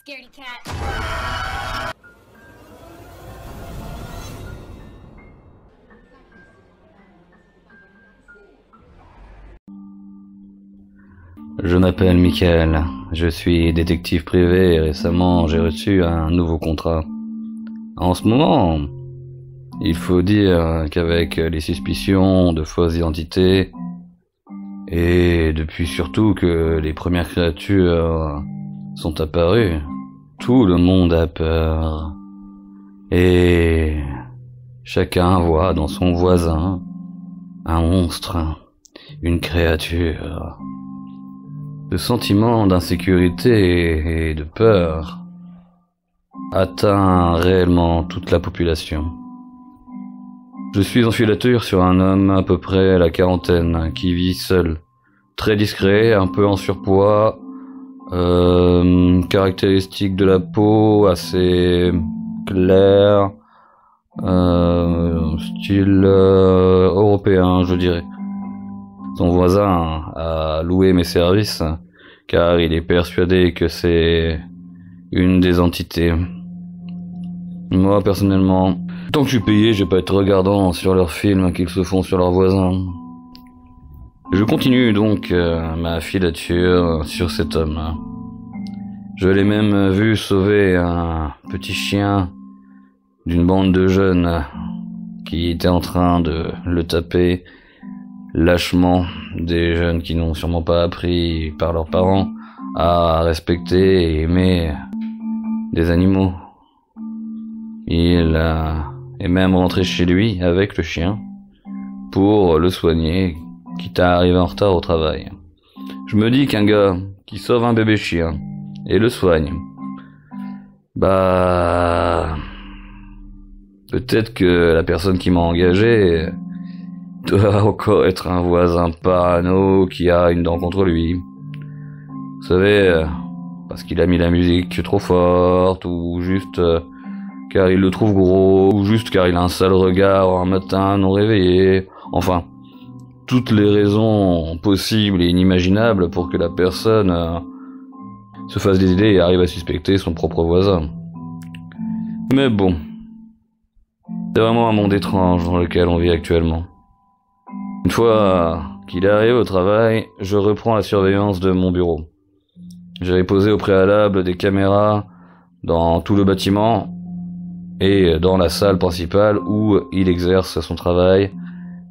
Scaredy cat. Je m'appelle Michael, je suis détective privé et récemment j'ai reçu un nouveau contrat. En ce moment, il faut dire qu'avec les suspicions de fausses identités et depuis surtout que les premières créatures sont apparues, tout le monde a peur. Et chacun voit dans son voisin un monstre, une créature. Le sentiment d'insécurité et de peur atteint réellement toute la population. Je suis en filature sur un homme à peu près à la quarantaine qui vit seul, très discret, un peu en surpoids, caractéristique de la peau assez claire, style européen, je dirais. Son voisin a loué mes services car il est persuadé que c'est une des entités. Moi, personnellement, tant que je suis payé, je vais pas être regardant sur leurs films qu'ils se font sur leurs voisins. Je continue donc ma filature sur cet homme. Je l'ai même vu sauver un petit chien d'une bande de jeunes qui étaient en train de le taper lâchement, des jeunes qui n'ont sûrement pas appris par leurs parents à respecter et aimer des animaux. Il est même rentré chez lui avec le chien pour le soigner, quitte à arriver en retard au travail. Je me dis qu'un gars qui sauve un bébé chien et le soigne, peut-être que la personne qui m'a engagé doit encore être un voisin parano qui a une dent contre lui. Vous savez, parce qu'il a mis la musique trop forte, ou juste car il le trouve gros, ou juste car il a un sale regard un matin non réveillé. Enfin, toutes les raisons possibles et inimaginables pour que la personne se fasse des idées et arrive à suspecter son propre voisin. Mais bon, c'est vraiment un monde étrange dans lequel on vit actuellement. Une fois qu'il est arrivé au travail, je reprends la surveillance de mon bureau. J'avais posé au préalable des caméras dans tout le bâtiment et dans la salle principale où il exerce son travail,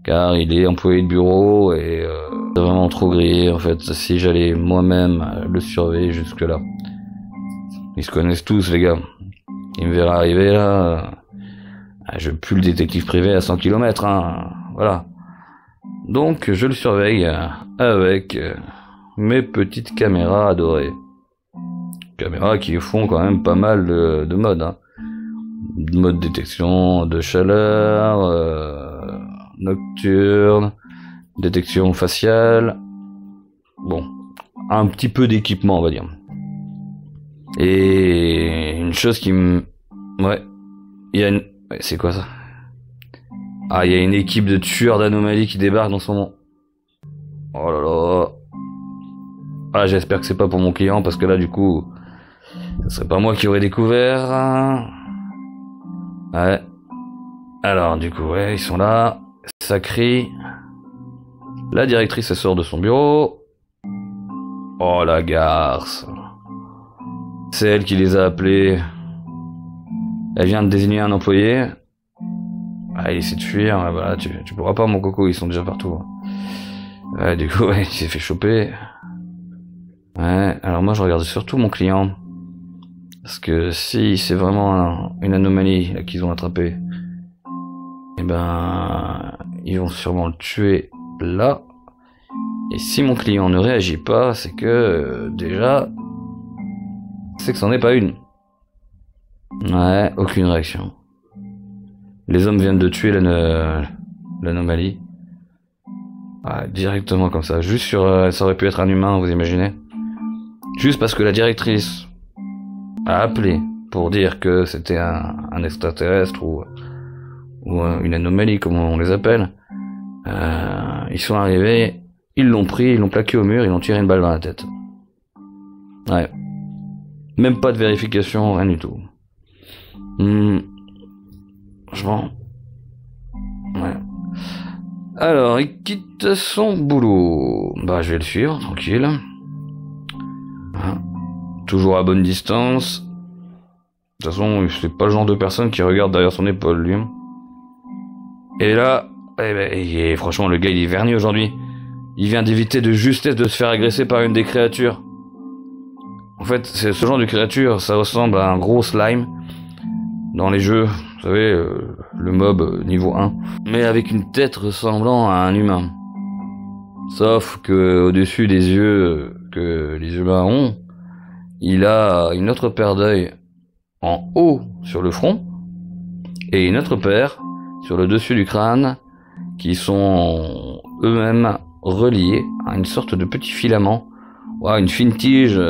car il est employé de bureau et c'est vraiment trop grillé en fait si j'allais moi-même le surveiller jusque là. Ils se connaissent tous les gars. Ils me verraient arriver là, je pue le détective privé à 100 km, hein, voilà. Donc je le surveille avec mes petites caméras adorées. Caméras qui font quand même pas mal de modes, hein. Mode détection de chaleur, nocturne, détection faciale. Bon, un petit peu d'équipement on va dire. Et une chose qui me... Ouais, il y a une... Ouais, c'est quoi ça? Ah, il y a une équipe de tueurs d'anomalies qui débarque dans ce moment. Oh là là. Ah, j'espère que c'est pas pour mon client, parce que là, du coup, ce serait pas moi qui aurais découvert. Ouais. Alors, du coup, ouais, ils sont là. Ça crie. La directrice, elle sort de son bureau. Oh, la garce. C'est elle qui les a appelés. Elle vient de désigner un employé. Ah, il essaie de fuir, ouais, voilà, tu pourras pas mon coco, ils sont déjà partout. Ouais, du coup, ouais, il s'est fait choper. Ouais, alors moi je regarde surtout mon client. Parce que si c'est vraiment une anomalie là, qu'ils ont attrapé, eh ben, ils vont sûrement le tuer là. Et si mon client ne réagit pas, c'est que, déjà, c'est que c'en est pas une. Ouais, aucune réaction. Les hommes viennent de tuer l'anomalie. Ah, directement comme ça. Juste sur... ça aurait pu être un humain, vous imaginez? Juste parce que la directrice a appelé pour dire que c'était un extraterrestre ou une anomalie, comme on les appelle. Ils sont arrivés, ils l'ont pris, ils l'ont plaqué au mur, ils l'ont tiré une balle dans la tête. Ouais. Même pas de vérification, rien du tout. Je vends. Ouais. Alors, il quitte son boulot. Bah, je vais le suivre, tranquille. Hein. Toujours à bonne distance. De toute façon, c'est pas le genre de personne qui regarde derrière son épaule, lui. Et là, franchement, le gars, il est verni aujourd'hui. Il vient d'éviter de justesse de se faire agresser par une des créatures. En fait, c'est ce genre de créature, ça ressemble à un gros slime dans les jeux, vous savez, le mob niveau 1, mais avec une tête ressemblant à un humain. Sauf que au-dessus des yeux que les humains ont, il a une autre paire d'œils en haut sur le front et une autre paire sur le dessus du crâne qui sont eux-mêmes reliés à une sorte de petit filament, une fine tige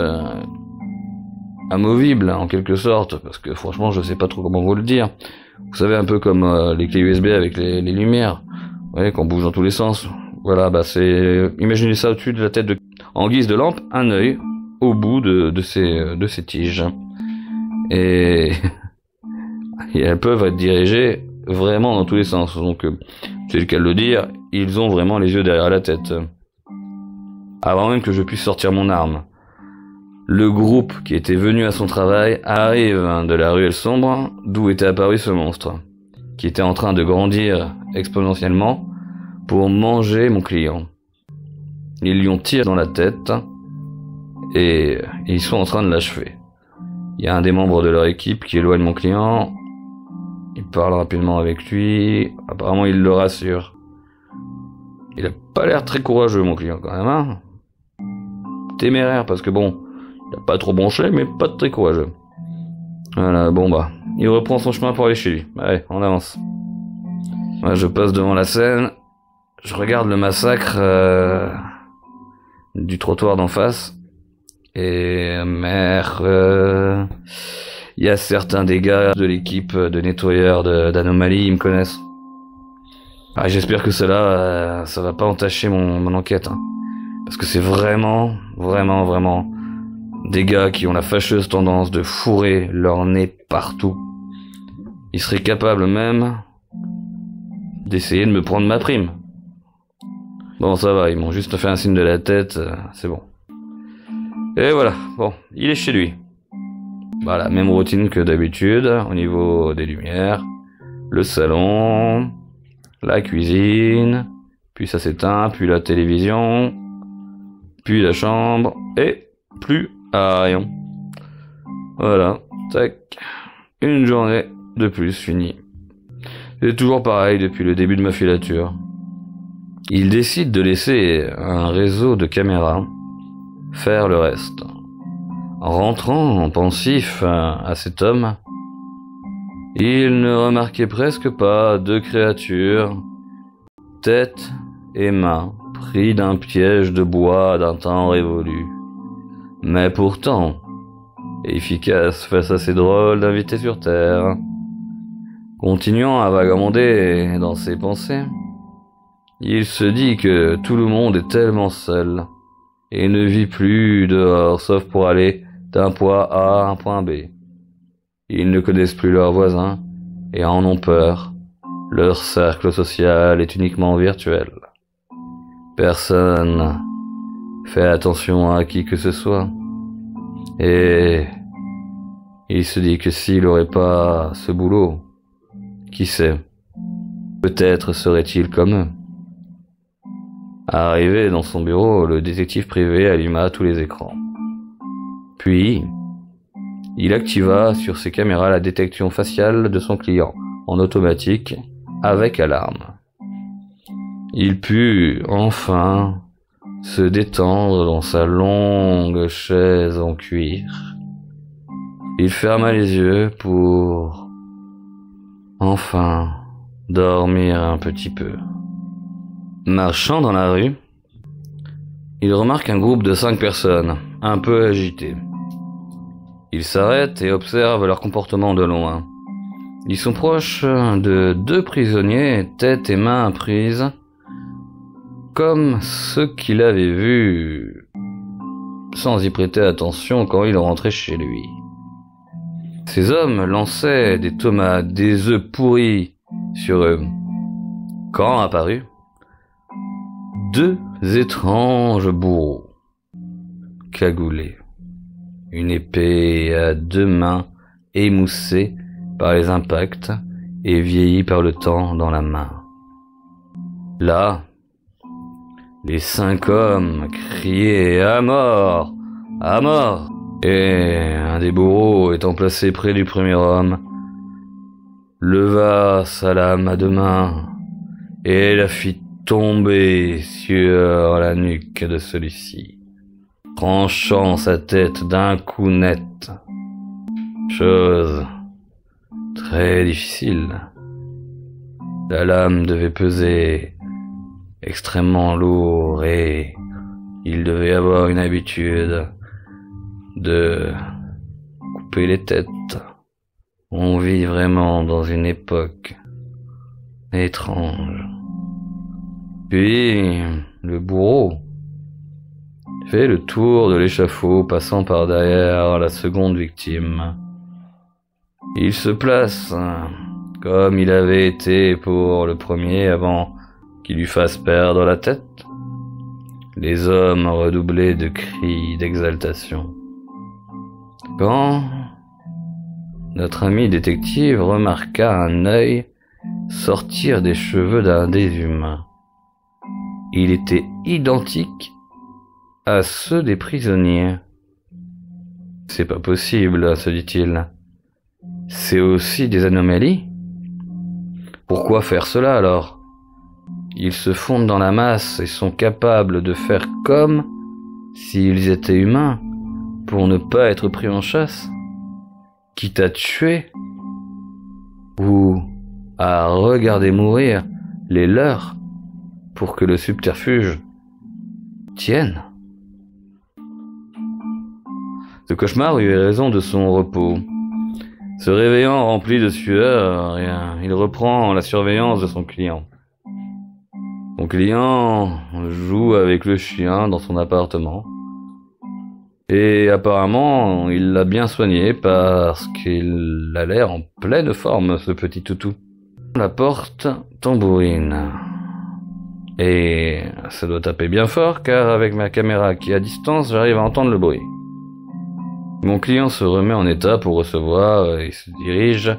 amovible en quelque sorte, parce que franchement je sais pas trop comment vous le dire. Vous savez, un peu comme les clés USB avec les lumières, vous voyez, qu'on bouge dans tous les sens. Voilà, bah c'est, imaginez ça au-dessus de la tête en guise de lampe, un œil au bout de ces tiges. Et elles peuvent être dirigées vraiment dans tous les sens. Donc c'est le cas de le dire, ils ont vraiment les yeux derrière la tête. Avant même que je puisse sortir mon arme, le groupe qui était venu à son travail arrive de la ruelle sombre d'où était apparu ce monstre, qui était en train de grandir exponentiellement pour manger mon client. Ils lui ont tiré dans la tête et ils sont en train de l'achever. Il y a un des membres de leur équipe qui éloigne mon client. Il parle rapidement avec lui. Apparemment, il le rassure. Il a pas l'air très courageux, mon client, quand même, hein. Téméraire, parce que bon, il a pas trop bronché, mais pas très courageux. Voilà, bon bah, il reprend son chemin pour aller chez lui. Allez, on avance. Moi, je passe devant la scène. Je regarde le massacre du trottoir d'en face. Et il y a certains des gars de l'équipe de nettoyeurs d'anomalies, ils me connaissent. J'espère que cela, ça va pas entacher mon enquête, hein. Parce que c'est vraiment des gars qui ont la fâcheuse tendance de fourrer leur nez partout. Ils seraient capables même d'essayer de me prendre ma prime. Bon, ça va, ils m'ont juste fait un signe de la tête, c'est bon. Et voilà, bon, il est chez lui. Voilà, même routine que d'habitude, au niveau des lumières, le salon, la cuisine, puis ça s'éteint, puis la télévision, puis la chambre, et plus rien. Voilà, tac, une journée de plus finie. C'est toujours pareil depuis le début de ma filature. Il décide de laisser un réseau de caméras faire le reste. Rentrant pensif à cet homme, il ne remarquait presque pas deux créatures, tête et main, pris d'un piège de bois d'un temps révolu. Mais pourtant, efficace face à ces drôles d'invités sur Terre. Continuant à vagabonder dans ses pensées, il se dit que tout le monde est tellement seul et ne vit plus dehors sauf pour aller d'un point A à un point B. Ils ne connaissent plus leurs voisins et en ont peur. Leur cercle social est uniquement virtuel. Personne fait attention à qui que ce soit. Et il se dit que s'il n'aurait pas ce boulot, qui sait, peut-être serait-il comme eux. Arrivé dans son bureau, le détective privé alluma tous les écrans. Puis, il activa sur ses caméras la détection faciale de son client, en automatique, avec alarme. Il put, enfin, se détendre dans sa longue chaise en cuir. Il ferma les yeux pour, enfin, dormir un petit peu. Marchant dans la rue, il remarque un groupe de 5 personnes, un peu agitées. Il s'arrête et observe leur comportement de loin. Ils sont proches de 2 prisonniers, tête et main prises, comme ceux qu'il avait vus sans y prêter attention quand il rentrait chez lui. Ces hommes lançaient des tomates, des œufs pourris sur eux. Quand apparut 2 étranges bourreaux, cagoulés, une épée à 2 mains émoussée par les impacts et vieillie par le temps dans la main. Là, les 5 hommes criaient « À mort! À mort !» Et un des bourreaux, étant placé près du premier homme, leva sa lame à 2 mains et la fit tomber sur la nuque de celui-ci, tranchant sa tête d'un coup net. Chose très difficile. La lame devait peser extrêmement lourd et il devait avoir une habitude de couper les têtes. On vit vraiment dans une époque étrange. Puis, le bourreau fait le tour de l'échafaud, passant par derrière la seconde victime. Il se place comme il avait été pour le premier avant qu'il lui fasse perdre la tête. Les hommes redoublaient de cris d'exaltation. Quand notre ami détective remarqua un œil sortir des cheveux d'un des humains. Il était identique à ceux des prisonniers. C'est pas possible, se dit-il. C'est aussi des anomalies? Pourquoi faire cela alors? Ils se fondent dans la masse et sont capables de faire comme s'ils étaient humains pour ne pas être pris en chasse, quitte à tuer ou à regarder mourir les leurs pour que le subterfuge tienne. Ce cauchemar eut raison de son repos. Se réveillant rempli de sueur, il reprend la surveillance de son client. Son client joue avec le chien dans son appartement. Et apparemment, il l'a bien soigné parce qu'il a l'air en pleine forme, ce petit toutou. La porte tambourine. Et ça doit taper bien fort car avec ma caméra qui est à distance, j'arrive à entendre le bruit. Mon client se remet en état pour recevoir et se dirige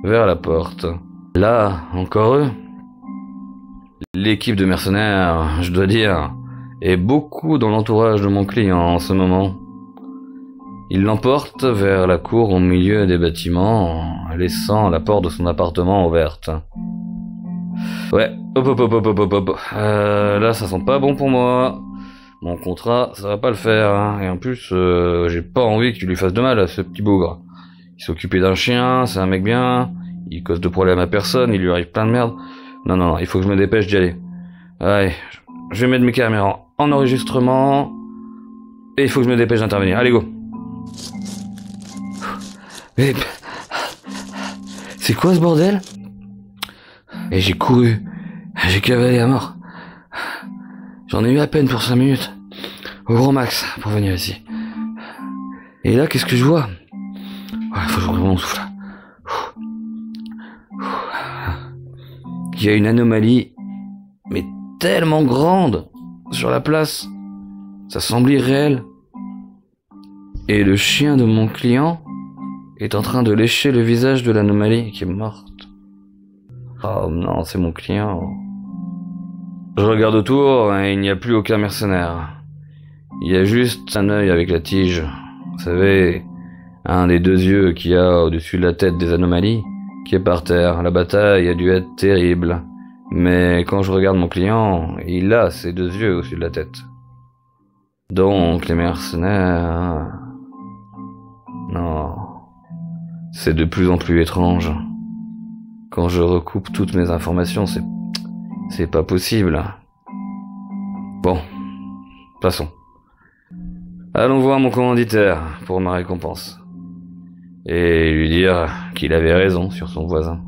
vers la porte. Là, encore eux. L'équipe de mercenaires, je dois dire, est beaucoup dans l'entourage de mon client en ce moment. Il l'emporte vers la cour au milieu des bâtiments, laissant la porte de son appartement ouverte. Ouais, hop. Là, ça sent pas bon pour moi. Mon contrat, ça va pas le faire, hein. Et en plus, j'ai pas envie que tu lui fasses de mal à ce petit bougre. Il s'est occupé d'un chien, c'est un mec bien, il cause de problèmes à personne, il lui arrive plein de merde. Non, il faut que je me dépêche d'y aller. Allez, je vais mettre mes caméras en enregistrement, et il faut que je me dépêche d'intervenir. Allez, go. Mais c'est quoi ce bordel? Et j'ai couru, j'ai cavalé à mort. J'en ai eu à peine pour 5 minutes, au grand max, pour venir ici. Et là, qu'est-ce que je vois? Il faut que je reprenne mon souffle. Il y a une anomalie, mais tellement grande, sur la place. Ça semble irréel. Et le chien de mon client est en train de lécher le visage de l'anomalie qui est morte. Oh non, c'est mon client. Je regarde autour et il n'y a plus aucun mercenaire. Il y a juste un œil avec la tige. Vous savez, un des 2 yeux qu'il y a au-dessus de la tête des anomalies, qui est par terre. La bataille a dû être terrible. Mais quand je regarde mon client, il a ses 2 yeux au-dessus de la tête. Donc les mercenaires... Non. C'est de plus en plus étrange. Quand je recoupe toutes mes informations, c'est pas possible. Bon, passons. Allons voir mon commanditaire pour ma récompense. Et lui dire qu'il avait raison sur son voisin.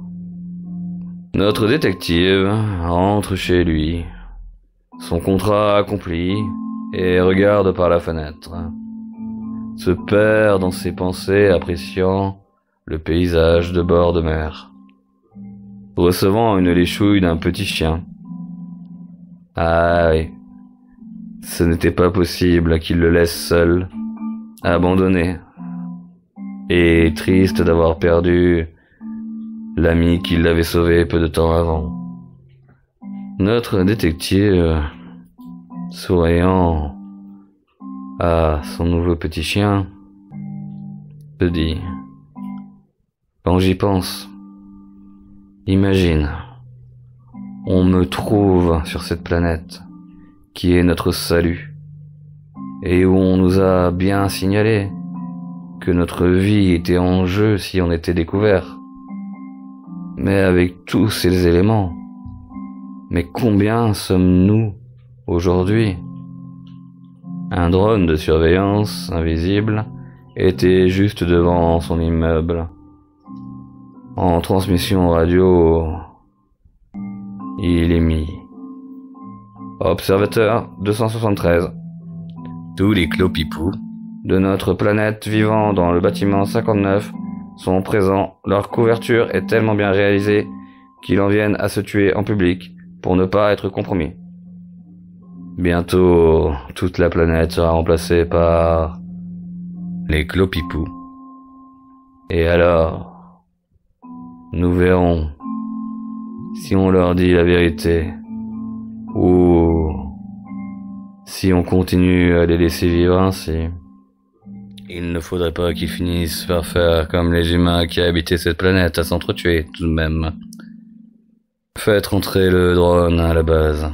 Notre détective rentre chez lui. Son contrat accompli, et regarde par la fenêtre. Se perd dans ses pensées, appréciant le paysage de bord de mer. Recevant une léchouille d'un petit chien. Ah oui, ce n'était pas possible qu'il le laisse seul, abandonné, et triste d'avoir perdu l'ami qui l'avait sauvé peu de temps avant. Notre détective, souriant à son nouveau petit chien, se dit: quand j'y pense, imagine, on me trouve sur cette planète qui est notre salut, et où on nous a bien signalé que notre vie était en jeu si on était découvert. Mais avec tous ces éléments, mais combien sommes-nous aujourd'hui? Un drone de surveillance invisible était juste devant son immeuble. En transmission radio, il émit: Observateur 273. Tous les clopipous de notre planète vivant dans le bâtiment 59 sont présents. Leur couverture est tellement bien réalisée qu'ils en viennent à se tuer en public pour ne pas être compromis. Bientôt, toute la planète sera remplacée par les clopipous. Et alors, nous verrons si on leur dit la vérité ou si on continue à les laisser vivre ainsi. Il ne faudrait pas qu'ils finissent par faire comme les humains qui habitaient cette planète, à s'entretuer tout de même. Faites rentrer le drone à la base.